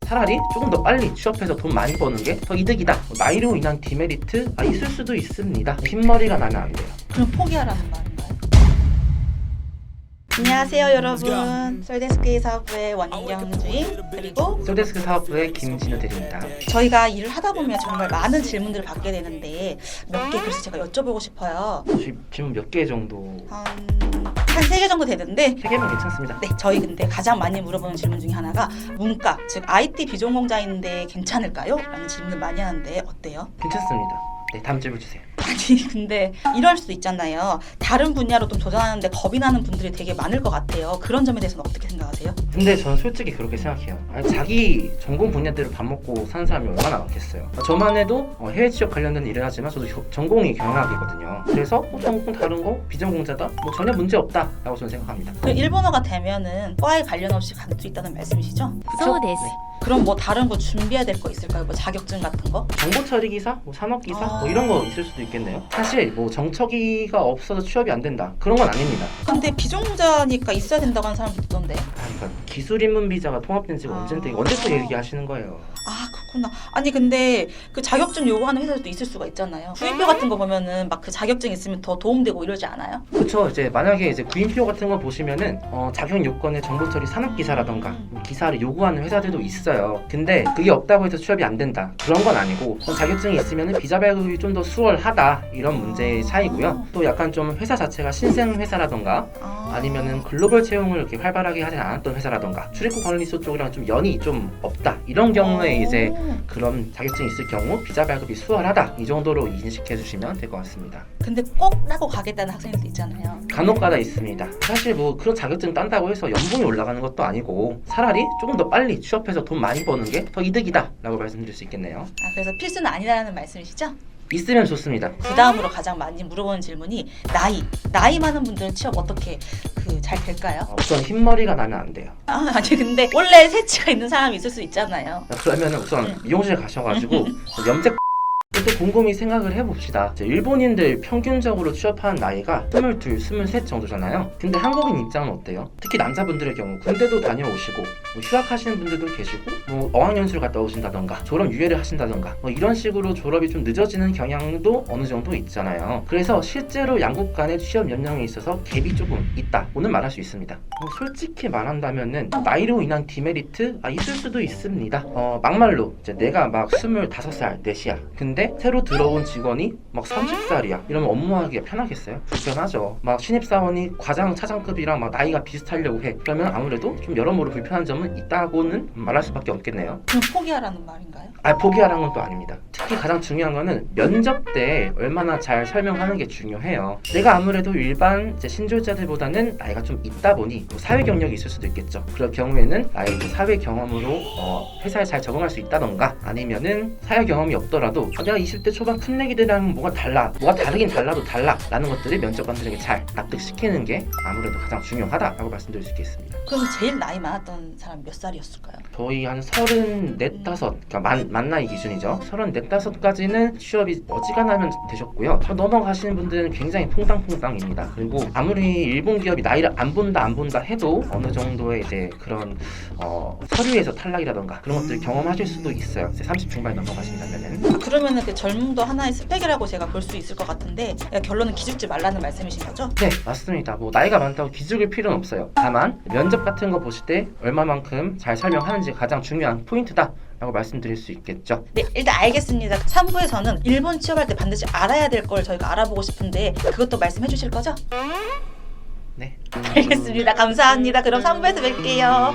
차라리 조금 더 빨리 취업해서 돈 많이 버는 게 더 이득이다. 나이로 인한 디메리트 있을 수도 있습니다. 흰머리가 나면 안 돼요. 그럼 포기하라는 말인가요? 안녕하세요 여러분, 솔데스크 사업부의 원경 주임 그리고 솔데스크 사업부의 김진우 대리입니다. 저희가 일을 하다 보면 정말 많은 질문들을 받게 되는데 몇 개 그래서 제가 여쭤보고 싶어요. 질문 몇 개 정도? 한 3개 정도 되는데 3개면 괜찮습니다. 네, 저희 근데 가장 많이 물어보는 질문 중에 하나가 문과, 즉 IT 비전공자인데 괜찮을까요? 라는 질문을 많이 하는데 어때요? 괜찮습니다. 네, 다음 질문 주세요. 아니 근데 이럴 수도 있잖아요. 다른 분야로 좀 도전하는데 겁이 나는 분들이 되게 많을 것 같아요. 그런 점에 대해서는 어떻게 생각하세요? 근데 저는 솔직히 그렇게 생각해요. 아니, 자기 전공 분야대로 밥 먹고 사는 사람이 얼마나 많겠어요. 저만 해도 해외 취업 관련된 일을 하지만 저도 전공이 경영학이거든요. 그래서 전공 다른 거 비전공자다? 뭐 전혀 문제 없다 라고 저는 생각합니다. 그 일본어가 되면은 과에 관련 없이 갈 수 있다는 말씀이시죠? 그쵸? 네. 그럼 뭐 다른 거 준비해야 될 거 있을까요? 뭐 자격증 같은 거? 정보 처리 기사, 뭐 산업 기사, 뭐 이런 거 있을 수도 있겠네요. 사실 뭐 정처기가 없어서 취업이 안 된다 그런 건 아닙니다. 근데 비전공자니까 있어야 된다고 하는 사람도 있던데. 그러니까 기술 입문 비자가 통합된 지가 언제 또 얘기하시는 거예요. 아 그렇구나. 아니 근데 그 자격증 요구하는 회사들도 있을 수가 있잖아요. 구인표 같은 거 보면은 막 그 자격증 있으면 더 도움되고 이러지 않아요? 그렇죠. 이제 만약에 이제 구인표 같은 거 보시면은 자격 요건에 정보 처리 산업 기사라던가 기사를 요구하는 회사들도 있어요. 근데 그게 없다고 해서 취업이 안 된다 그런 건 아니고 자격증이 있으면은 비자 발급이 좀 더 수월하다 이런 문제의 차이고요. 또 약간 좀 회사 자체가 신생 회사라던가 아니면은 글로벌 채용을 이렇게 활발하게 하지 않았던 회사라던가 출입국 관리소 쪽이랑 좀 연이 좀 없다 이런 경우에 이제 그런 자격증이 있을 경우 비자 발급이 수월하다 이 정도로 인식해 주시면 될 것 같습니다. 근데 꼭 따고 가겠다는 학생들도 있잖아요. 간혹가다 있습니다. 사실 뭐 그런 자격증 딴다고 해서 연봉이 올라가는 것도 아니고 차라리 조금 더 빨리 취업해서 돈 많이 버는 게 더 이득이다 라고 말씀드릴 수 있겠네요. 그래서 필수는 아니라는 말씀이시죠? 있으면 좋습니다. 그 다음으로 가장 많이 물어보는 질문이 나이 많은 분들은 취업 어떻게 잘 될까요? 우선 흰머리가 나면 안 돼요. 아니 근데 원래 새치가 있는 사람이 있을 수 있잖아요. 그러면 우선 미용실 가셔가지고 염색 또 곰곰이 생각을 해봅시다. 일본인들 평균적으로 취업하는 나이가 22, 23 정도잖아요. 근데 한국인 입장은 어때요? 특히 남자분들의 경우 군대도 다녀오시고 뭐 휴학하시는 분들도 계시고 뭐 어학연수를 갔다 오신다던가 졸업 유예를 하신다던가 뭐 이런 식으로 졸업이 좀 늦어지는 경향도 어느 정도 있잖아요. 그래서 실제로 양국 간의 취업 연령에 있어서 갭이 조금 있다고는 말할 수 있습니다. 솔직히 말한다면은 나이로 인한 디메리트 있을 수도 있습니다. 막말로 이제 내가 막 25살, 4시야. 근데 새로 들어온 직원이 막 30살이야. 이러면 업무하기가 편하겠어요? 불편하죠. 막 신입사원이 과장, 차장급이랑 막 나이가 비슷하려고 해. 그러면 아무래도 좀 여러모로 불편한 점은 있다고는 말할 수밖에 없겠네요. 그럼 포기하라는 말인가요? 포기하라는 건 또 아닙니다. 특히 가장 중요한 거는 면접 때 얼마나 잘 설명하는 게 중요해요. 내가 아무래도 일반 신졸자들보다는 나이가 좀 있다 보니 사회 경력이 있을 수도 있겠죠. 그럴 경우에는 나의 사회 경험으로 회사에 잘 적응할 수 있다던가 아니면은 사회 경험이 없더라도 내가 20대 초반 풋내기들이랑 뭐가 다르긴 달라도 달라 라는 것들을 면접관들에게 잘 납득시키는 게 아무래도 가장 중요하다라고 말씀드릴 수 있겠습니다. 그럼 제일 나이 많았던 사람 몇 살이었을까요? 거의 한 34, 5 그러니까 만 나이 기준이죠. 34, 5까지는 취업이 어지간하면 되셨고요. 넘어가시는 분들은 굉장히 퐁당퐁당입니다. 그리고 아무리 일본 기업이 나이를 안 본다 해도 어느 정도의 이제 그런 서류에서 탈락이라던가 그런 것들을 경험하실 수도 있어요. 이제 30 중반에 넘어가신다면은. 그러면은 그 젊음도 하나의 스펙이라고 제가 볼 수 있을 것 같은데 결론은 기죽지 말라는 말씀이신 거죠? 네, 맞습니다. 뭐 나이가 많다고 기죽을 필요는 없어요. 다만 면접 같은 거 보실 때 얼마만큼 잘 설명하는지 가장 중요한 포인트다 라고 말씀드릴 수 있겠죠. 네, 일단 알겠습니다. 3부에서는 일본 취업할 때 반드시 알아야 될 걸 저희가 알아보고 싶은데 그것도 말씀해 주실 거죠? 네. 알겠습니다. 감사합니다. 그럼 3부에서 뵐게요.